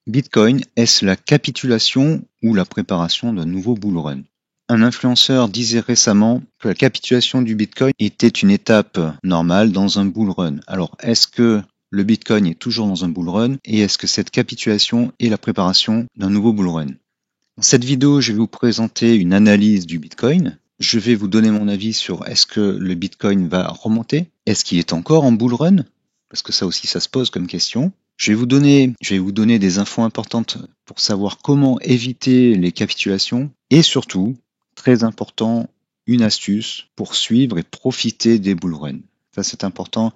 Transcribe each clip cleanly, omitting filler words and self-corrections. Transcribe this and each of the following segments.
Bitcoin, est-ce la capitulation ou la préparation d'un nouveau bull run? Un influenceur disait récemment que la capitulation du Bitcoin était une étape normale dans un bull run. Alors, est-ce que le Bitcoin est toujours dans un bull run et est-ce que cette capitulation est la préparation d'un nouveau bull run? Dans cette vidéo, je vais vous présenter une analyse du Bitcoin. Je vais vous donner mon avis sur est-ce que le Bitcoin va remonter? Est-ce qu'il est encore en bull run? Parce que ça aussi, ça se pose comme question. Je vais vous donner des infos importantes pour savoir comment éviter les capitulations et surtout, très important, une astuce pour suivre et profiter des bull runs. Ça, c'est important.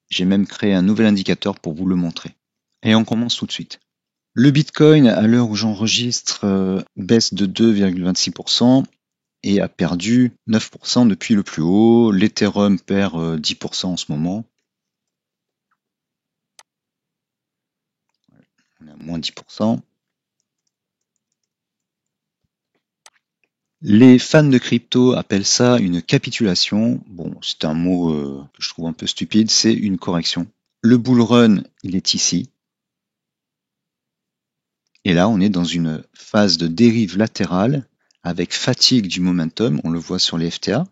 J'ai même créé un nouvel indicateur pour vous le montrer. Et on commence tout de suite. Le Bitcoin, à l'heure où j'enregistre, baisse de 2,26% et a perdu 9% depuis le plus haut. L'Ethereum perd 10% en ce moment. On est à moins 10%. Les fans de crypto appellent ça une capitulation. Bon, c'est un mot que je trouve un peu stupide, c'est une correction. Le bull run, il est ici. Et là, on est dans une phase de dérive latérale avec fatigue du momentum, on le voit sur les FTA,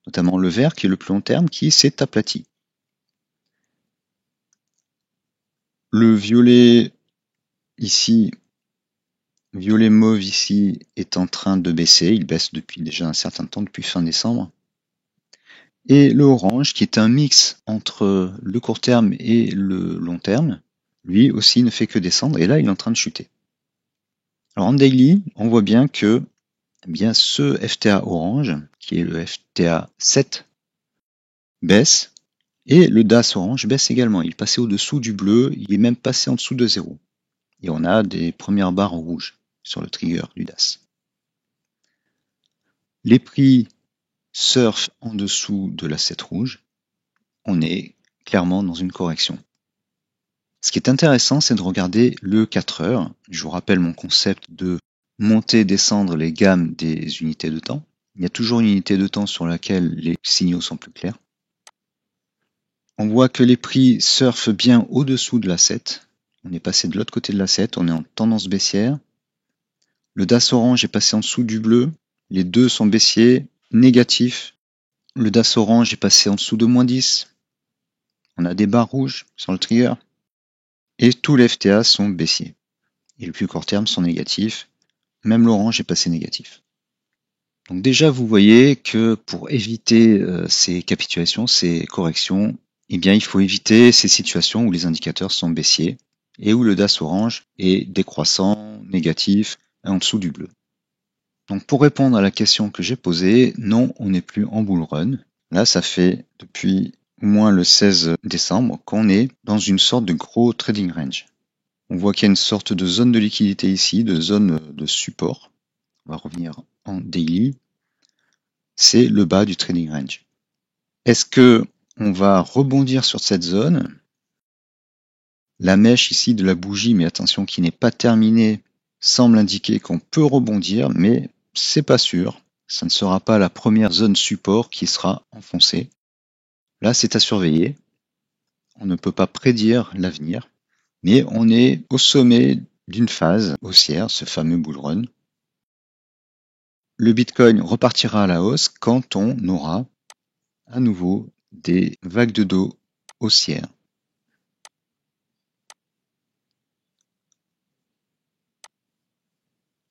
notamment le vert qui est le plus long terme qui s'est aplati. Le violet ici, violet mauve ici est en train de baisser, il baisse depuis déjà un certain temps, depuis fin décembre. Et le orange, qui est un mix entre le court terme et le long terme, lui aussi ne fait que descendre, et là il est en train de chuter. Alors en daily, on voit bien que ce FTA orange, qui est le FTA 7, baisse, et le DAS orange baisse également. Il est passé au-dessous du bleu, il est même passé en dessous de 0. Et on a des premières barres rouges sur le trigger du DAS. Les prix surfent en dessous de la 7 rouge. On est clairement dans une correction. Ce qui est intéressant, c'est de regarder le 4 heures. Je vous rappelle mon concept de monter et descendre les gammes des unités de temps. Il y a toujours une unité de temps sur laquelle les signaux sont plus clairs. On voit que les prix surfent bien au-dessous de la 7. On est passé de l'autre côté de la 7, on est en tendance baissière. Le DAS orange est passé en dessous du bleu. Les deux sont baissiers, négatifs. Le DAS orange est passé en dessous de moins 10. On a des barres rouges sur le trigger. Et tous les FTA sont baissiers. Et le plus court terme sont négatifs. Même l'orange est passé négatif. Donc déjà, vous voyez que pour éviter ces capitulations, ces corrections, eh bien, il faut éviter ces situations où les indicateurs sont baissiers et où le DAS orange est décroissant, négatif, en dessous du bleu. Donc pour répondre à la question que j'ai posée, non, on n'est plus en bull run. Là, ça fait depuis au moins le 16 décembre qu'on est dans une sorte de gros trading range. On voit qu'il y a une sorte de zone de liquidité ici, de zone de support. On va revenir en daily. C'est le bas du trading range. Est-ce que on va rebondir sur cette zone? La mèche ici de la bougie, mais attention qui n'est pas terminée, semble indiquer qu'on peut rebondir, mais c'est pas sûr. Ça ne sera pas la première zone support qui sera enfoncée. Là, c'est à surveiller. On ne peut pas prédire l'avenir, mais on est au sommet d'une phase haussière, ce fameux bull run. Le Bitcoin repartira à la hausse quand on aura à nouveau des vagues de dos haussières.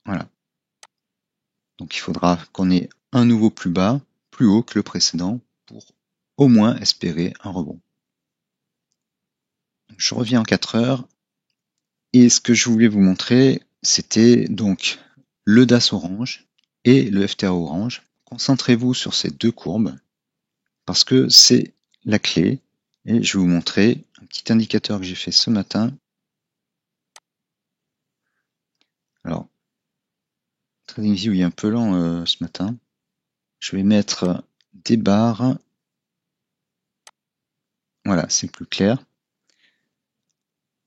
Voilà. Donc il faudra qu'on ait un nouveau plus bas, plus haut que le précédent, pour au moins espérer un rebond. Je reviens en 4 heures. Et ce que je voulais vous montrer, c'était donc le DAS orange et le FTA orange. Concentrez-vous sur ces deux courbes parce que c'est la clé. Et je vais vous montrer un petit indicateur que j'ai fait ce matin. Alors, TradingView est un peu lent ce matin. Je vais mettre des barres. Voilà, c'est plus clair.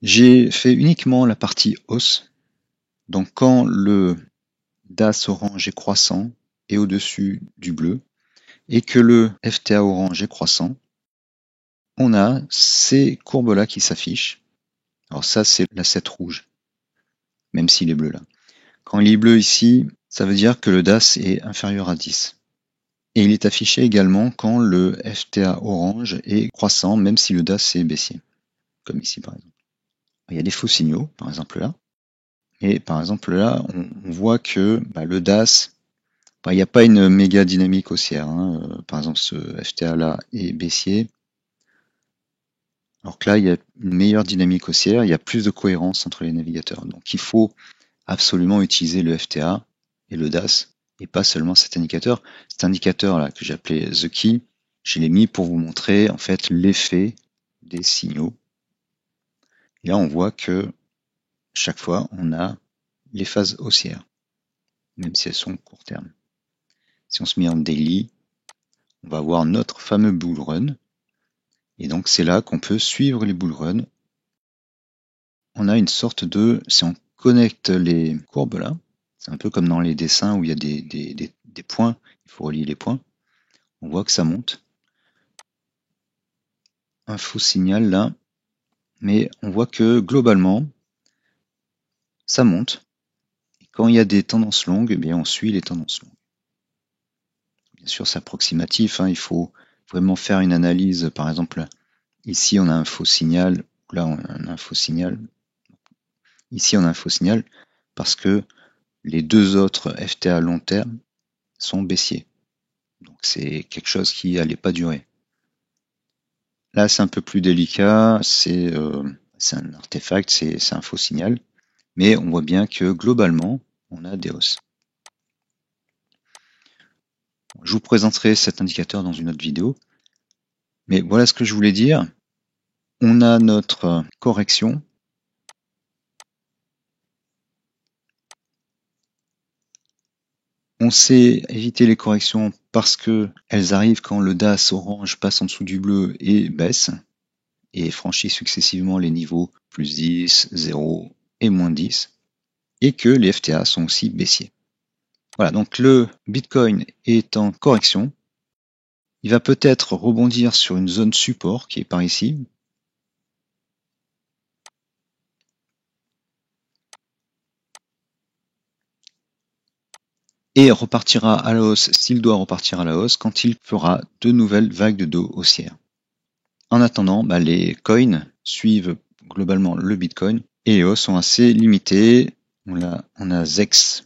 J'ai fait uniquement la partie hausse. Donc quand le DAS orange est croissant et au-dessus du bleu, et que le FTA orange est croissant, on a ces courbes-là qui s'affichent. Alors ça, c'est l'asset rouge, même s'il est bleu là. Quand il est bleu ici, ça veut dire que le DAS est inférieur à 10. Et il est affiché également quand le FTA orange est croissant, même si le DAS est baissier, comme ici par exemple. Il y a des faux signaux, par exemple là. Et par exemple là, on voit que le DAS, il n'y a pas une méga dynamique haussière. Hein. Par exemple, ce FTA là est baissier. Alors que là, il y a une meilleure dynamique haussière, il y a plus de cohérence entre les navigateurs. Donc il faut absolument utiliser le FTA et le DAS, et pas seulement cet indicateur. Cet indicateur là que j'ai appelé The Key, je l'ai mis pour vous montrer en fait l'effet des signaux. Et là, on voit que chaque fois, on a les phases haussières, même si elles sont court terme. Si on se met en daily, on va avoir notre fameux bull run. Et donc, c'est là qu'on peut suivre les bull runs. On a une sorte de, si on connecte les courbes là, c'est un peu comme dans les dessins où il y a des points, il faut relier les points. On voit que ça monte. Un faux signal là, mais on voit que globalement, ça monte. Et quand il y a des tendances longues, eh bien on suit les tendances longues. Bien sûr, c'est approximatif, hein, il faut vraiment faire une analyse. Par exemple, ici on a un faux signal, là on a un faux signal. Ici on a un faux signal parce que les deux autres FTA long terme sont baissiers. Donc c'est quelque chose qui n'allait pas durer. Là c'est un peu plus délicat, c'est un artefact, c'est un faux signal. Mais on voit bien que globalement, on a des hausses. Je vous présenterai cet indicateur dans une autre vidéo. Mais voilà ce que je voulais dire. On a notre correction. On sait éviter les corrections parce que elles arrivent quand le DAS orange passe en dessous du bleu et baisse et franchit successivement les niveaux plus 10, 0 et moins 10 et que les FTA sont aussi baissiers. Voilà, donc le Bitcoin est en correction. Il va peut-être rebondir sur une zone support qui est par ici. Et repartira à la hausse s'il doit repartir à la hausse quand il fera de nouvelles vagues de dos haussières. En attendant, les coins suivent globalement le Bitcoin et les hausses sont assez limitées. On a Zex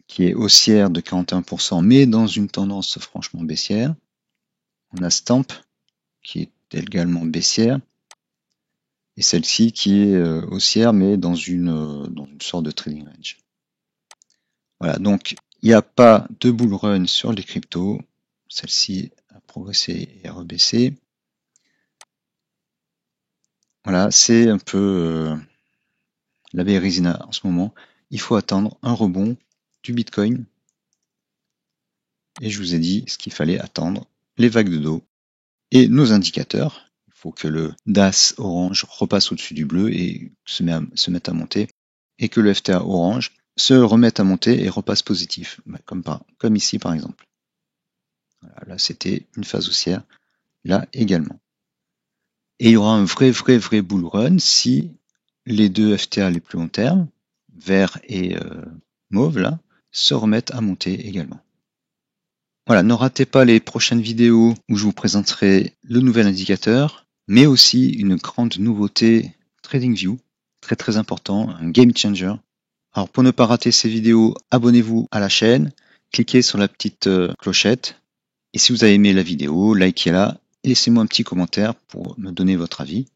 qui est haussière de 41%, mais dans une tendance franchement baissière. On a Stamp qui est également baissière. Et celle-ci qui est haussière, mais dans une sorte de trading range. Voilà, donc il n'y a pas de bull run sur les cryptos. Celle-ci a progressé et a rebaissé. Voilà, c'est un peu la Bérésina en ce moment. Il faut attendre un rebond du Bitcoin. Et je vous ai dit ce qu'il fallait attendre, les vagues de dos et nos indicateurs. Il faut que le DAS orange repasse au-dessus du bleu et se mette à monter. Et que le FTA orange se remette à monter et repasse positif, comme ici par exemple. Voilà, là c'était une phase haussière, là également. Et il y aura un vrai bull run si les deux FTA les plus long terme, vert et mauve là, se remettent à monter également. Voilà, ne ratez pas les prochaines vidéos où je vous présenterai le nouvel indicateur, mais aussi une grande nouveauté TradingView, très important, un game changer. Alors pour ne pas rater ces vidéos, abonnez-vous à la chaîne, cliquez sur la petite clochette, et si vous avez aimé la vidéo, likez-la, et laissez-moi un petit commentaire pour me donner votre avis.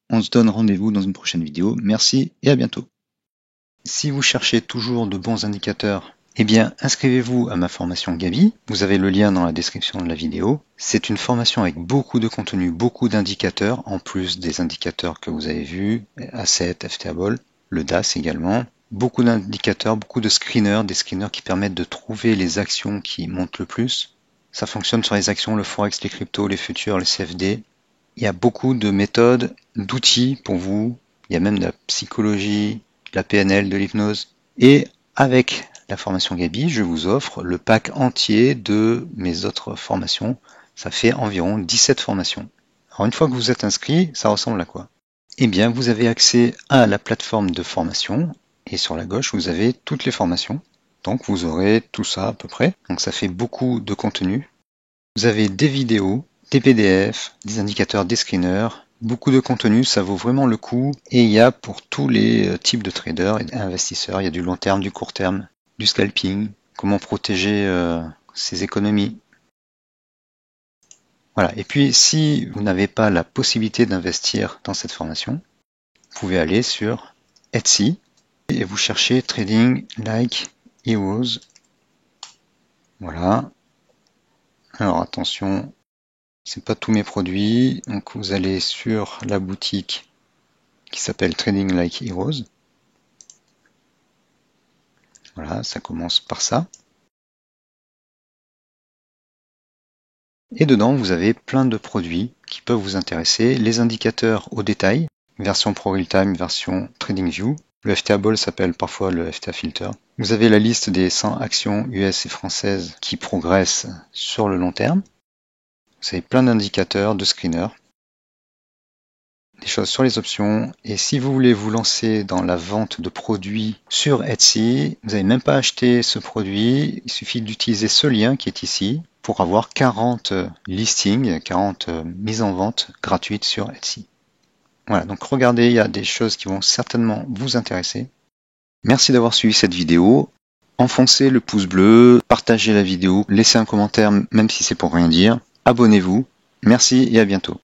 On se donne rendez-vous dans une prochaine vidéo. Merci et à bientôt. Si vous cherchez toujours de bons indicateurs, eh bien inscrivez-vous à ma formation Gabi. Vous avez le lien dans la description de la vidéo. C'est une formation avec beaucoup de contenu, beaucoup d'indicateurs, en plus des indicateurs que vous avez vus, Asset, FTA Ball, le DAS également. Beaucoup d'indicateurs, beaucoup de screeners, des screeners qui permettent de trouver les actions qui montent le plus. Ça fonctionne sur les actions, le forex, les cryptos, les futurs, les CFD. Il y a beaucoup de méthodes, d'outils pour vous. Il y a même de la psychologie, de la PNL, de l'hypnose. Et avec la formation Gabi, je vous offre le pack entier de mes autres formations. Ça fait environ 17 formations. Alors une fois que vous êtes inscrit, ça ressemble à quoi? Eh bien, vous avez accès à la plateforme de formation et sur la gauche, vous avez toutes les formations. Donc vous aurez tout ça à peu près. Donc ça fait beaucoup de contenu. Vous avez des vidéos, des PDF, des indicateurs, des screeners, beaucoup de contenu, ça vaut vraiment le coup. Et il y a pour tous les types de traders et investisseurs, il y a du long terme, du court terme, du scalping, comment protéger ses économies. Voilà. Et puis si vous n'avez pas la possibilité d'investir dans cette formation, vous pouvez aller sur Etsy et vous cherchez Trading Like Heroes. Voilà. Alors attention, c'est pas tous mes produits. Donc vous allez sur la boutique qui s'appelle Trading Like Heroes. Voilà, ça commence par ça. Et dedans, vous avez plein de produits qui peuvent vous intéresser. Les indicateurs au détail, version Pro Real Time, version TradingView. Le FTA Ball s'appelle parfois le FTA Filter. Vous avez la liste des 100 actions US et françaises qui progressent sur le long terme. Vous avez plein d'indicateurs, de screeners, des choses sur les options. Et si vous voulez vous lancer dans la vente de produits sur Etsy, vous n'avez même pas acheté ce produit. Il suffit d'utiliser ce lien qui est ici pour avoir 40 listings, 40 mises en vente gratuites sur Etsy. Voilà, donc regardez, il y a des choses qui vont certainement vous intéresser. Merci d'avoir suivi cette vidéo. Enfoncez le pouce bleu, partagez la vidéo, laissez un commentaire même si c'est pour rien dire. Abonnez-vous. Merci et à bientôt.